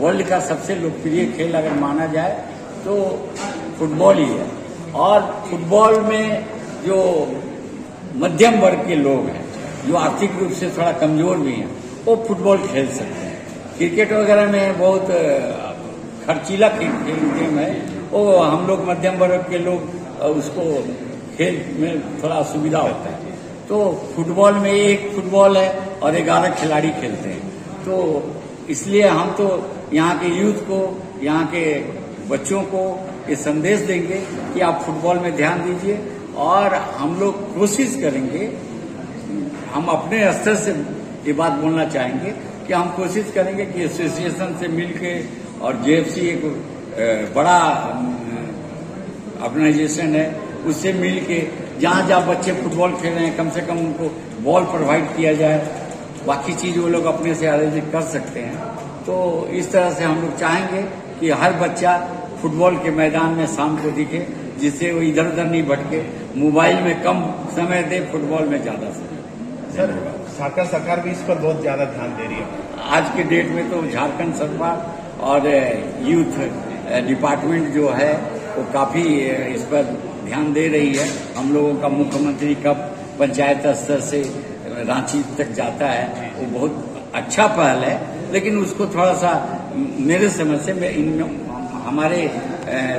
World का सबसे लोकप्रिय खेल अगर माना जाए तो फुटबॉल ही है। और फुटबॉल में जो मध्यम वर्ग के लोग हैं, जो आर्थिक रूप से थोड़ा कमजोर भी हैं, वो फुटबॉल खेल सकते हैं। क्रिकेट वगैरह में बहुत खर्चीला गेम है, वो हम लोग मध्यम वर्ग के लोग उसको खेल में थोड़ा असुविधा होता है। तो फुटबॉल में एक फुटबॉल है और 11 खिलाड़ी खेलते हैं। तो इसलिए हम तो यहाँ के यूथ को, यहाँ के बच्चों को ये संदेश देंगे कि आप फुटबॉल में ध्यान दीजिए। और हम लोग कोशिश करेंगे, हम अपने स्तर से ये बात बोलना चाहेंगे कि हम कोशिश करेंगे कि एसोसिएशन से मिलके, और जेएफसी एक बड़ा ऑर्गेनाइजेशन है, उससे मिलके जहाँ जहाँ बच्चे फुटबॉल खेल रहे हैं कम से कम उनको बॉल प्रोवाइड किया जाए। बाकी चीज वो लोग अपने से आयोजित कर सकते हैं। तो इस तरह से हम लोग चाहेंगे कि हर बच्चा फुटबॉल के मैदान में शाम को दिखे, जिससे वो इधर उधर नहीं भटके, मोबाइल में कम समय दे, फुटबॉल में ज्यादा समय। सर, झारखंड सरकार भी इस पर बहुत ज्यादा ध्यान दे रही है आज के डेट में। तो झारखंड सरकार और यूथ डिपार्टमेंट जो है वो काफी इस पर ध्यान दे रही है। हम लोगों का मुख्यमंत्री कब पंचायत स्तर से रांची तक जाता है, वो बहुत अच्छा पहल है। लेकिन उसको थोड़ा सा मेरे समझ से, हमारे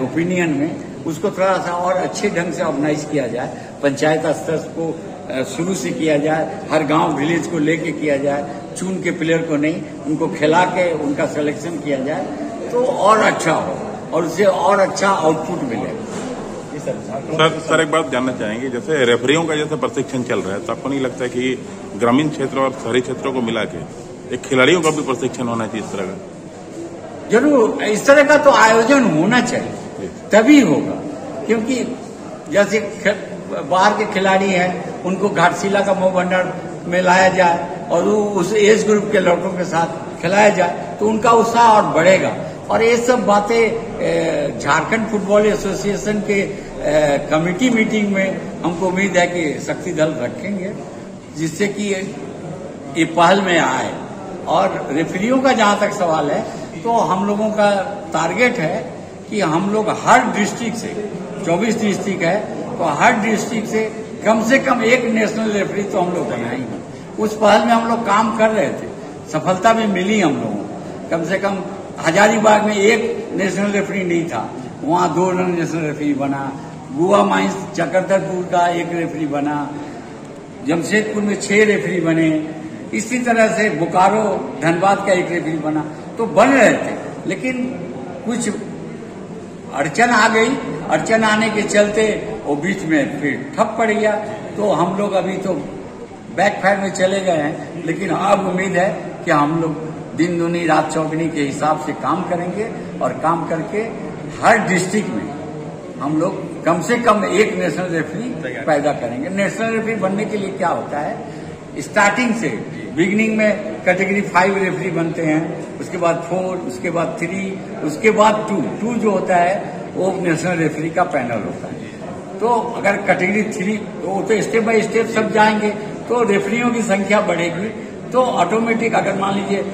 ओपिनियन में उसको थोड़ा सा और अच्छे ढंग से ऑर्गेनाइज किया जाए। पंचायत स्तर को शुरू से किया जाए, हर गांव विलेज को लेके किया जाए, चुन के प्लेयर को नहीं, उनको खिला के उनका सिलेक्शन किया जाए तो और अच्छा हो और उससे और अच्छा आउटपुट मिले। सर एक बात जानना चाहेंगे, जैसे रेफरियों का जैसे प्रशिक्षण चल रहा है, तो आपको नहीं लगता है कि ग्रामीण क्षेत्र और शहरी क्षेत्रों को मिला के एक खिलाड़ियों का भी प्रशिक्षण होना चाहिए इस तरह का? जरूर, इस तरह का तो आयोजन होना चाहिए, तभी होगा। क्योंकि जैसे बाहर के खिलाड़ी हैं, उनको घाटशिला का मोह भंडार में लाया जाए और उस एज ग्रुप के लड़कों के साथ खिलाया जाए तो उनका उत्साह और बढ़ेगा। और ये सब बातें झारखंड फुटबॉल एसोसिएशन के कमेटी मीटिंग में हमको उम्मीद है कि शक्ति दल रखेंगे, जिससे कि ये पहल में आए। और रेफरियों का जहां तक सवाल है, तो हम लोगों का टारगेट है कि हम लोग हर डिस्ट्रिक्ट से, 24 डिस्ट्रिक्ट है, तो हर डिस्ट्रिक्ट से कम एक नेशनल रेफरी तो हम लोग बनाएंगे। उस पहल में हम लोग काम कर रहे थे, सफलता भी मिली हम लोगों को। कम से कम हजारीबाग में एक नेशनल रेफरी नहीं था, वहाँ 2 नेशनल रेफरी बना। गोवा माइंस चक्रधरपुर का 1 रेफरी बना, जमशेदपुर में 6 रेफरी बने, इसी तरह से बोकारो धनबाद का 1 रेफरी बना। तो बन रहे थे, लेकिन कुछ अड़चन आ गई। अड़चन आने के चलते वो बीच में फिर ठप पड़ गया। तो हम लोग अभी तो बैकफायर में चले गए हैं, लेकिन अब उम्मीद है कि हम लोग दिन दुनी रात चौगनी के हिसाब से काम करेंगे और काम करके हर डिस्ट्रिक्ट में हम लोग कम से कम 1 नेशनल रेफरी पैदा करेंगे। नेशनल रेफरी बनने के लिए क्या होता है, स्टार्टिंग से बिगिनिंग में कैटेगरी 5 रेफरी बनते हैं, उसके बाद 4, उसके बाद 3, उसके बाद 2 जो होता है वो नेशनल रेफरी का पैनल होता है। तो अगर कैटेगरी 3 तो स्टेप बाय स्टेप सब जाएंगे तो रेफरियों की संख्या बढ़ेगी। तो ऑटोमेटिक अगर मान लीजिए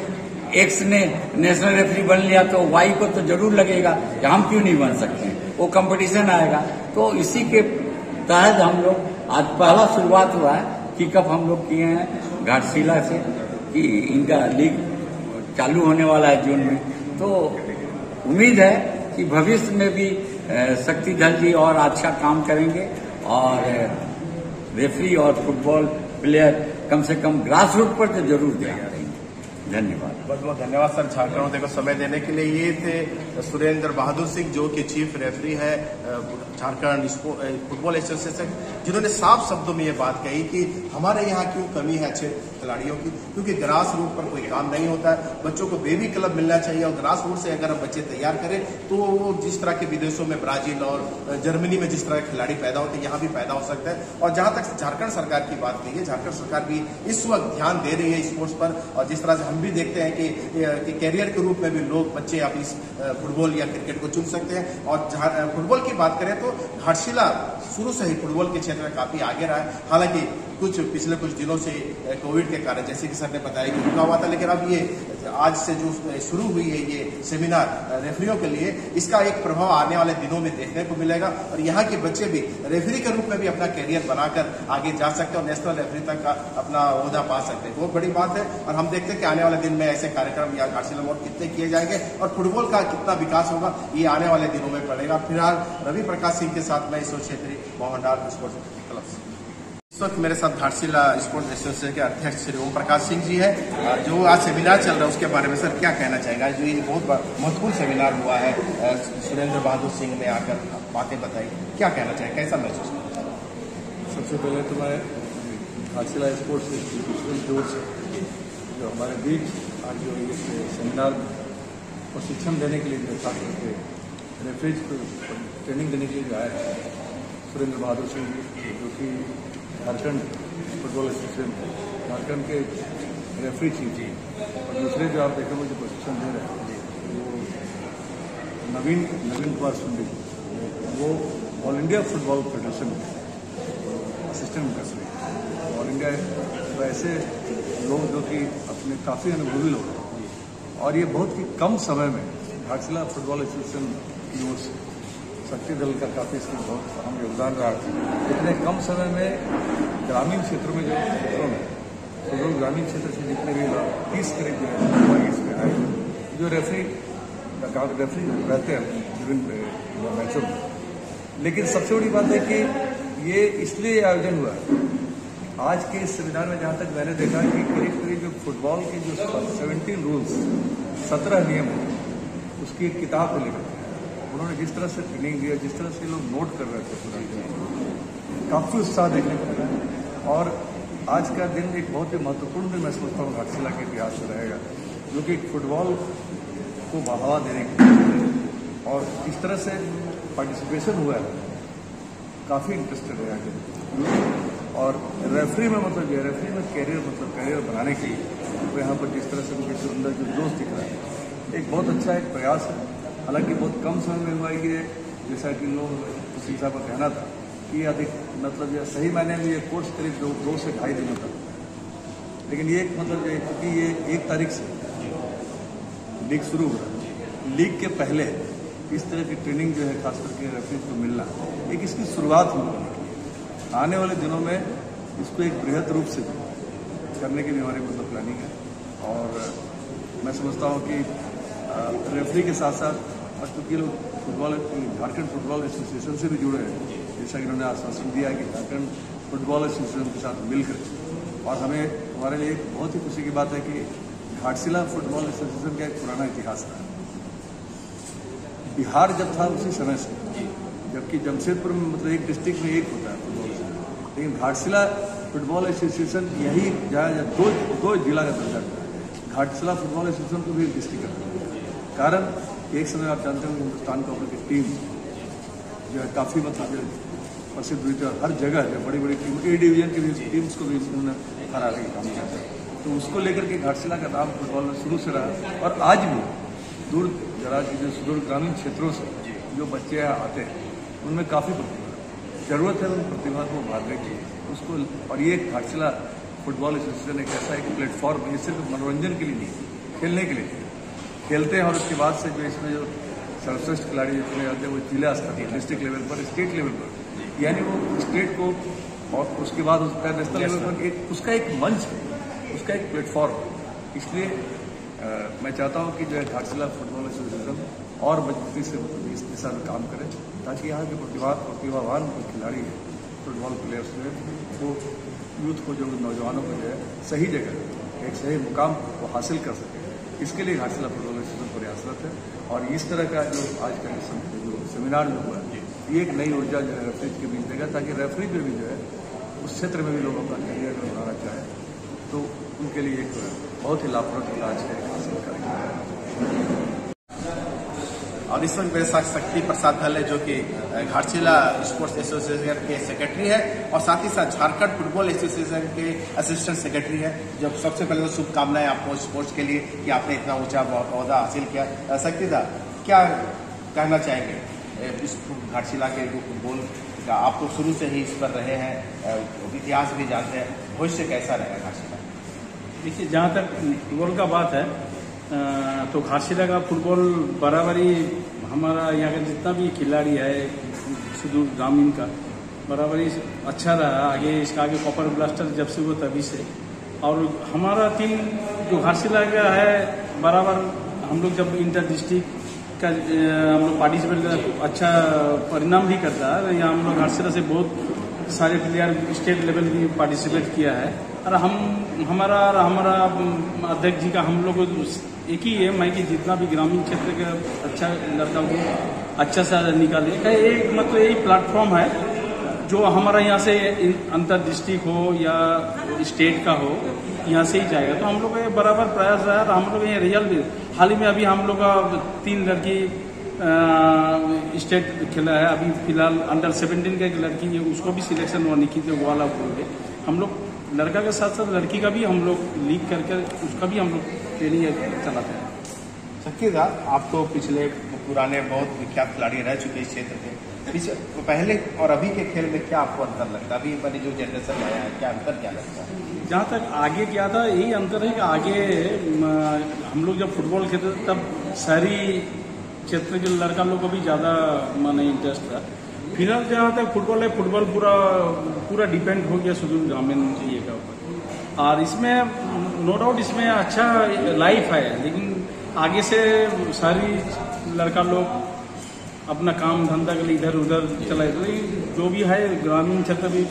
एक्स ने नेशनल रेफरी बन लिया तो वाई को तो जरूर लगेगा कि हम क्यों नहीं बन सकते हैं, वो कंपटीशन आएगा। तो इसी के तहत हम लोग आज पहला शुरुआत हुआ है, किकअप हम लोग किए हैं घाटशिला से कि इनका लीग चालू होने वाला है जून में। तो उम्मीद है कि भविष्य में भी शक्ति दल जी और अच्छा काम करेंगे और रेफरी और फुटबॉल प्लेयर कम से कम ग्रास रूट पर तो जरूर ध्यान देंगे। धन्यवाद, बहुत बहुत धन्यवाद सर झारखंड को समय देने के लिए। ये थे सुरेंद्र बहादुर सिंह, जो कि चीफ रेफरी है झारखंड फुटबॉल एसोसिएशन, जिन्होंने साफ शब्दों में ये बात कही कि हमारे यहाँ क्यों कमी है अच्छे खिलाड़ियों की, क्योंकि ग्रास रूट पर कोई काम नहीं होता है। बच्चों को बेबी क्लब मिलना चाहिए और ग्रास रूट से अगर हम बच्चे तैयार करें तो वो जिस तरह के विदेशों में ब्राजील और जर्मनी में जिस तरह के खिलाड़ी पैदा होते हैं, यहाँ भी पैदा हो सकता है। और जहां तक झारखंड सरकार की बात कही है, झारखंड सरकार भी इस वक्त ध्यान दे रही है स्पोर्ट्स पर। और जिस तरह से हम भी देखते हैं कि कैरियर के रूप में भी लोग बच्चे अब इस फुटबॉल या क्रिकेट को चुन सकते हैं। और फुटबॉल की बात करें तो घाटशिला शुरू से ही फुटबॉल के क्षेत्र में काफी आगे रहा है। हालांकि पिछले कुछ दिनों से कोविड के कारण, जैसे कि सर ने बताया कि रुका हुआ था, लेकिन अब ये आज से जो शुरू हुई है ये सेमिनार रेफरियों के लिए, इसका एक प्रभाव आने वाले दिनों में देखने को मिलेगा और यहाँ के बच्चे भी रेफरी के रूप में भी अपना कैरियर बनाकर आगे जा सकते हैं और नेशनल रेफरी तक का अपना ओहदा पा सकते हैं। बहुत बड़ी बात है और हम देखते हैं कि आने वाले दिन में ऐसे कार्यक्रम या घाटशिला मोड़ कितने किए जाएंगे और फुटबॉल का कितना विकास होगा, ये आने वाले दिनों में पड़ेगा। फिलहाल रवि प्रकाश सिंह के साथ मैं ईश्वर छेत्री, मोहनलाल स्पोर्ट्स क्लब से। इस वक्त मेरे साथ घाटशिला स्पोर्ट्स एसोसिएशन के अध्यक्ष श्री ओम प्रकाश सिंह जी है। जो आज सेमिनार चल रहा है उसके बारे में सर क्या कहना चाहेंगे? आज जो ये बहुत महत्वपूर्ण सेमिनार हुआ है, सुरेंद्र बहादुर सिंह ने आकर बातें बताई, क्या कहना चाहेंगे, कैसा महसूस किया? सबसे पहले तो मैं घाटशिला स्पोर्ट्स इंस्टीट्यूशन की ओर से जो हमारे बीच आज जो ये सेमिनार प्रशिक्षण देने के लिए जो छात्र थे, रेफरीज को ट्रेनिंग देने के लिए जो आए थे, सुरेंद्र बहादुर सिंह जी जो कि झारखंड फुटबॉल एसोसिएशन झारखंड के रेफरी चीफ जी, और दूसरे जो आप देखेंगे जो प्रशिक्षण दे रहे हैं वो नवीन कुमार सुंडी, वो ऑल इंडिया फुटबॉल फेडरेशन के असिस्टेंट प्रेसिडेंट। ऑल इंडिया वैसे लोग जो कि अपने काफ़ी अनुभवी लोग हैं और ये बहुत ही कम समय में घाटशिला फुटबॉल एसोसिएशन की ओर से शक्ति दल का काफ़ी इसमें बहुत अहम योगदान रहा है। इतने कम समय में ग्रामीण क्षेत्रों में जो क्षेत्रों में सुदूर ग्रामीण क्षेत्र से जितने भी 30 करीब जो है इसमें आए जो रेफरी रहते हैं विभिन्न मैचों में। लेकिन सबसे बड़ी बात है कि ये इसलिए आयोजन हुआ है आज के इस सेमिनार में, जहाँ तक मैंने देखा कि करीब जो फुटबॉल के जो 17 रूल्स 17 नियम उसकी एक किताब को लेकर उन्होंने जिस तरह से ट्रेनिंग दिया, जिस तरह से लोग नोट कर रहे थे पूरा, काफ़ी उत्साह देखने को मिला। और आज का दिन एक बहुत ही महत्वपूर्ण दिन मैं समझता हूँ घाटशिला के इतिहास में रहेगा, जो कि फुटबॉल को बढ़ावा देने के लिए और इस तरह से पार्टिसिपेशन हुआ है, काफ़ी इंटरेस्टेड है। और रेफरी में मतलब जो है रेफरी में कैरियर बनाने के लिए तो यहाँ पर जिस तरह से उनके अंदर जो जोश दिख रहा है, एक बहुत अच्छा एक प्रयास है। हालांकि बहुत कम समय में हुआ ये, जैसा कि लोग उसी साहब का कहना था कि अधिक मतलब ये सही मायने में ये कोर्स करीब 2 से 2.5 दिनों तक, लेकिन ये मतलब क्योंकि ये 1 तारीख से लीग शुरू हो रहा है, लीग के पहले इस तरह की ट्रेनिंग जो है खास करके रेफरीज को मिलना एक इसकी शुरुआत होगी। आने वाले दिनों में इसको एक बृहद रूप से करने की भी हमारी मतलब प्लानिंग है। और मैं समझता हूँ कि रेफरी के साथ साथ और चूँकि लोग फुटबॉल झारखंड फुटबॉल एसोसिएशन से भी जुड़े हैं, जैसा कि उन्होंने आश्वासन दिया कि झारखंड फुटबॉल एसोसिएशन के साथ मिलकर, और हमारे लिए एक बहुत ही खुशी की बात है कि घाटशिला फुटबॉल एसोसिएशन का एक पुराना इतिहास था। बिहार जब था उसी समय से, जबकि जमशेदपुर में मतलब एक डिस्ट्रिक्ट में एक होता है फुटबॉल से, लेकिन घाटशिला फुटबॉल एसोसिएशन यही जहाँ 2 जिला का दर्जा था, घाटशिला फुटबॉल एसोसिएशन को भी एक डिस्ट्रिक्ट का कारण एक समय आप जानते हो हिंदुस्तान का की टीम जो है काफ़ी मतलब प्रसिद्ध हुई थी और हर जगह जो बड़ी बड़ी टीम ए डिवीजन की भी टीम्स को भी उन्होंने हराने का काम किया था। तो उसको लेकर के घाटशिला का नाम फुटबॉल में शुरू से रहा और आज भी दूर दराज के जो सुदूर ग्रामीण क्षेत्रों से जो बच्चे आते हैं उनमें काफ़ी प्रतिभा जरूरत है, उन प्रतिभा को उभारने की उसको। और ये घाटशिला फुटबॉल एसोसिएशन एक ऐसा एक प्लेटफॉर्म है, सिर्फ मनोरंजन के लिए नहीं, खेलने के लिए खेलते हैं और उसके बाद से जो इसमें जो सर्वश्रेष्ठ खिलाड़ी जो चुने जाते हैं वो जिला स्तर पर, डिस्ट्रिक्ट लेवल पर, स्टेट लेवल पर, यानी वो स्टेट को और उसके बाद उसका नेशनल लेवल पर एक उसका एक मंच है, उसका एक प्लेटफॉर्म। इसलिए मैं चाहता हूँ कि जो है घाटशिला फुटबॉल एसोसिएशन और मजबूती से इस दिशा में काम करें ताकि यहाँ के प्रतिभावान खिलाड़ी फुटबॉल प्लेयर्स जो है वो यूथ को जो नौजवानों को जो है सही जगह एक सही मुकाम को हासिल कर सके। इसके लिए घाटशिला फुटबॉल एसोसिएशन प्रयासरत है और इस तरह का जो आज का जो सेमिनार जो हुआ है ये एक नई ऊर्जा जो है रेफरीज के बीच देगा ताकि रेफरीज में भी जो है उस क्षेत्र में भी लोग अपना करियर बनाना चाहें तो उनके लिए एक बहुत ही लाभप्रद आज का हासिल करेंगे। और इस वक्त मेरे साथ शक्ति प्रसाद धल है जो कि घाटशिला स्पोर्ट्स एसोसिएशन के सेक्रेटरी है और साथ ही साथ झारखंड फुटबॉल एसोसिएशन के असिस्टेंट सेक्रेटरी है। जब सबसे पहले तो शुभकामनाएं आपको स्पोर्ट्स के लिए कि आपने इतना ऊंचा ओहदा हासिल किया। शक्ति दा क्या कहना चाहेंगे इस घाटशिला के जो फुटबॉल आप तो शुरू से ही इस पर रहे हैं, इतिहास भी जानते हैं, भविष्य कैसा रहेगा घाटशिला? देखिए, जहाँ तक फुटबॉल का बात है तो घाटशिला का फुटबॉल बराबरी हमारा यहाँ का जितना भी खिलाड़ी है सुदूर ग्रामीण का बराबरी अच्छा रहा। आगे इसका आगे कॉपर ब्लास्टर जब से वो तभी से, और हमारा टीम जो घाटशिला का है बराबर हम लोग जब इंटर डिस्ट्रिक्ट का हम लोग पार्टिसिपेट कर अच्छा परिणाम भी करता है। यहाँ हम लोग घाटशिला से बहुत सारे प्लेयर स्टेट लेवल भी पार्टिसिपेट किया है। और हमारा अध्यक्ष जी का हम लोग एक ही है मैं कि जितना भी ग्रामीण क्षेत्र का अच्छा लड़का को अच्छा सा निकाले। एक मतलब यही प्लेटफॉर्म है जो हमारा यहाँ से अंतर डिस्ट्रिक्ट हो या स्टेट का हो, यहाँ से ही जाएगा। तो हम लोग का बराबर प्रयास रहा है। हम लोग ये रिजल्ट भी हाल ही में अभी हम लोग का 3 लड़की स्टेट खेला है। अभी फिलहाल अंडर 17 का एक लड़की है, उसको भी सिलेक्शन हुआ निखित वाला बोल के। हम लोग लड़का के साथ साथ लड़की का भी हम लोग लीग करके उसका भी हम लोग ट्रेनिंग चलाते हैं। शक्तिदा, आप तो पिछले पुराने बहुत विख्यात खिलाड़ी रह चुके इस क्षेत्र के, तो पहले और अभी के खेल में क्या आपको अंतर लगता है? अभी वाली जो जनरेशन आया है क्या अंतर क्या लगता है? जहाँ तक आगे क्या था यही अंतर है कि आगे हम लोग जब फुटबॉल खेलते तब शहरी क्षेत्र के लड़का लोग को भी ज़्यादा माने इंटरेस्ट था। फिलहाल जहाँ तक फुटबॉल है, फुटबॉल पूरा डिपेंड हो गया सुदूर ग्रामीण ये का ऊपर। और इसमें नो डाउट इसमें अच्छा लाइफ है, लेकिन आगे से सारी लड़का लोग अपना काम धंधा के लिए इधर उधर चला जाता। जो भी है ग्रामीण क्षेत्र भी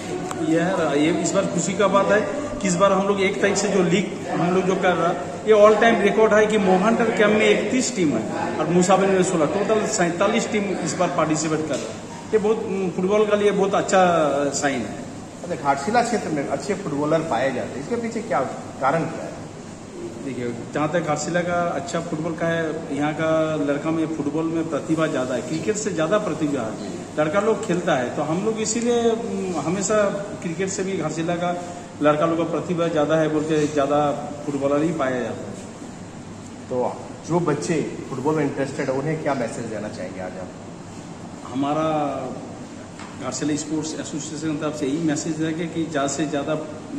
ये है। ये इस बार खुशी का बात है कि इस बार हम लोग 1 तारीख से जो लीग हम लोग जो कर रहा ये ऑल टाइम रिकॉर्ड है कि मोहनटर कैंप में 31 टीम है और मुसाबिन में 16, टोटल 47 टीम इस बार पार्टिसिपेट कर रहा है। ये बहुत फुटबॉल का लिए बहुत अच्छा साइन है। अच्छा, घाटशिला क्षेत्र में अच्छे फुटबॉलर पाए जाते हैं, इसके पीछे क्या कारण क्या है? देखिए, जहाँ तक घाटशिला का अच्छा फुटबॉल का है, यहाँ का लड़का में फुटबॉल में प्रतिभा ज़्यादा है, क्रिकेट से ज़्यादा प्रतिभा है। लड़का लोग खेलता है तो हम लोग इसीलिए हमेशा क्रिकेट से भी घाटशिला का लड़का लोग का प्रतिभा ज़्यादा है बोल के ज़्यादा फुटबॉलर ही पाया जाता है। तो जो बच्चे फुटबॉल में इंटरेस्टेड है उन्हें क्या मैसेज देना चाहेंगे आज आप? हमारा घाटशिला स्पोर्ट्स एसोसिएशन की तरफ से यही मैसेज है कि ज़्यादा से ज़्यादा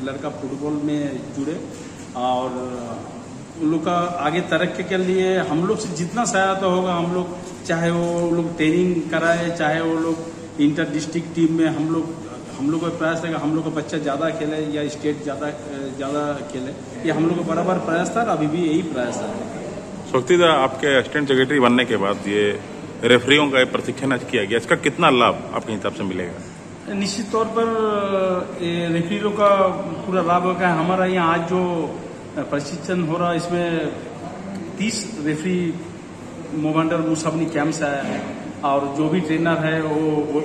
लड़का फुटबॉल में जुड़े और उन लोग का आगे तरक्की के लिए हम लोग से जितना सहायता होगा हम लोग, चाहे वो लोग ट्रेनिंग कराए, चाहे वो लोग इंटर डिस्ट्रिक्ट टीम में हम लोग का प्रयास रहेगा हम लोग का बच्चा ज़्यादा खेले या स्टेट ज़्यादा खेले, ये हम लोग का बराबर प्रयास था और अभी भी यही प्रयास है। शक्तिदा, आपके असिस्टेंट सेक्रेटरी बनने के बाद ये रेफरियों का प्रशिक्षण किया गया, इसका कितना लाभ आपके हिसाब से मिलेगा? निश्चित तौर पर रेफरियों का पूरा लाभ होगा। हमारा यहाँ आज जो प्रशिक्षण हो रहा है इसमें 30 रेफरी मोबांडर मुसाबनी कैंप से आया है और जो भी ट्रेनर है वो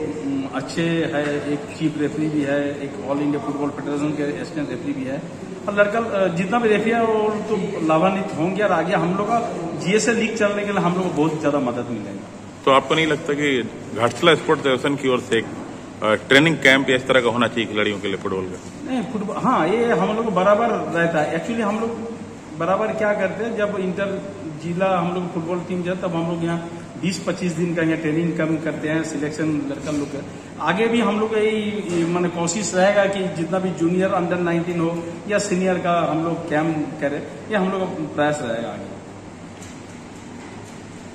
अच्छे है। एक चीफ रेफरी भी है, एक ऑल इंडिया फुटबॉल फेडरेशन के असिस्टेंट रेफरी भी है और लड़का जितना भी रेफरी है वो तो लाभान्वित होंगे और आगे हम लोग का GSL लीग चलने के लिए हम लोग को बहुत ज़्यादा मदद मिलेगा। तो आपको नहीं लगता कि घाटशिला स्पोर्ट्स एसोसिएशन की ओर से एक ट्रेनिंग कैंप या इस तरह का होना चाहिए खिलाड़ियों के लिए फुटबॉल का? नहीं, फुटबॉल हाँ, ये हम लोग बराबर रहता है। एक्चुअली हम लोग बराबर क्या करते हैं, जब इंटर जिला हम लोग फुटबॉल टीम जाए तब हम लोग यहाँ 20-25 दिन का यहाँ ट्रेनिंग कैंप करते हैं, सिलेक्शन लड़का लोग का। आगे भी हम लोग का यही मैंने कोशिश रहेगा कि जितना भी जूनियर अंडर 19 हो या सीनियर का हम लोग कैंप करें, ये हम लोग का प्रयास रहेगा आगे।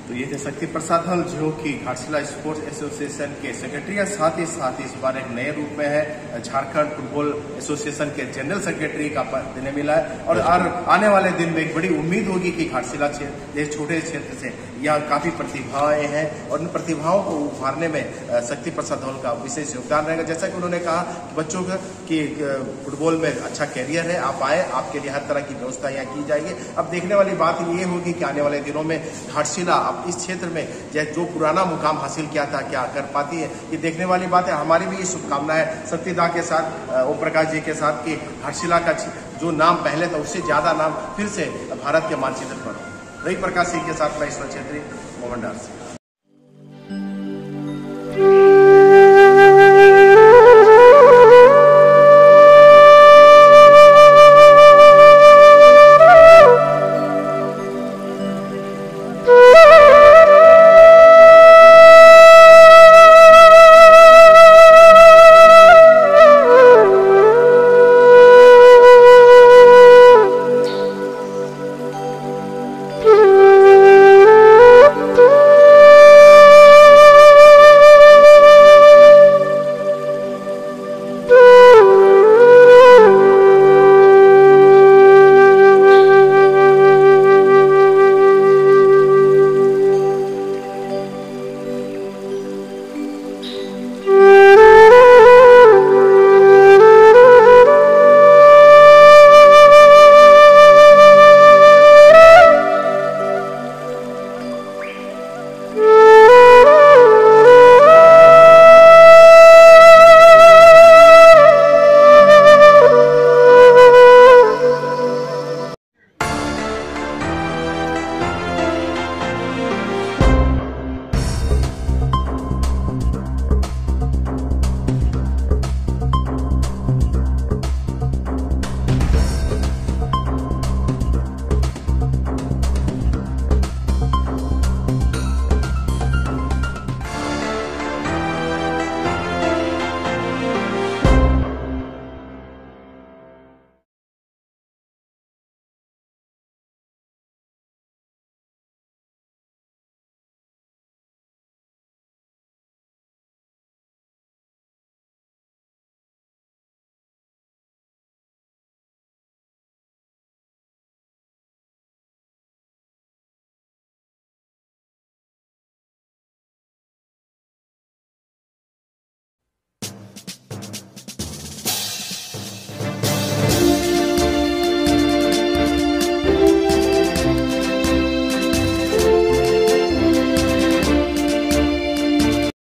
तो ये थे शक्ति प्रसाद हल जो कि घाटशिला स्पोर्ट्स एसोसिएशन के सेक्रेटरी है, साथ ही इस बार एक नए रूप में है झारखंड फुटबॉल एसोसिएशन के जनरल सेक्रेटरी का पद देने मिला है। और आने वाले दिन में एक बड़ी उम्मीद होगी कि घाटशिला छोटे क्षेत्र से यहाँ काफी प्रतिभाएं हैं और उन प्रतिभाओं को उभारने में शक्ति प्रसाद हल का विशेष योगदान रहेगा। जैसा कि उन्होंने कहा कि बच्चों की फुटबॉल में अच्छा कैरियर है, आप आए, आपके लिए हर तरह की व्यवस्था यहाँ की जाएगी। अब देखने वाली बात ये होगी कि आने वाले दिनों में घाटशिला इस क्षेत्र में जो पुराना मुकाम हासिल किया था क्या कर पाती है, ये देखने वाली बात है। हमारी भी ये शुभकामना है शक्तिदा के साथ, ओम प्रकाश जी के साथ कि घाटशिला का जो नाम पहले था उससे ज्यादा नाम फिर से भारत के मानचित्र पर हो। रवि प्रकाश सिंह के साथ मैं ईश्वर छेत्री, मोहनडार से।